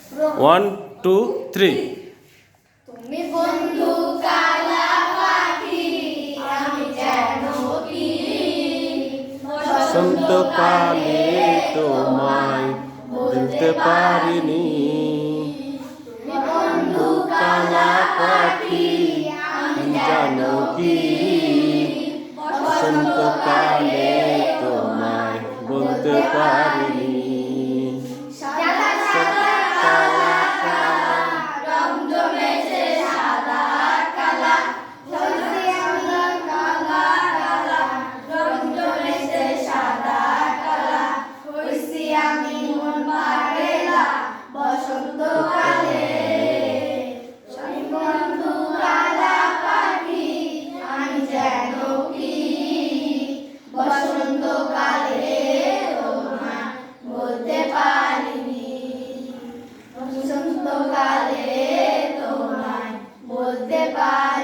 1 2 3 তুমি বন্ধু কালা পাখি আমি যেন কি বসন্তকালে তোমায় বলতে পারিনি তুমি বন্ধু কালা পাখি আমি জানো কি বসন্তকালে তোমায় বলতে পারিনি সাদা সাদা কালা কালা রং জমেছে সাদা কালা হইছি আমি কালা কালা রং জমেছে সাদা কালা হইছি আমি মন পাগলা বসন্তকালে তুমি বন্ধু কালা পাখি আমি যেন কি বসন্তকালে তোমায় বলতে পারিনি বসন্তকালে তোমায় বলতে পারি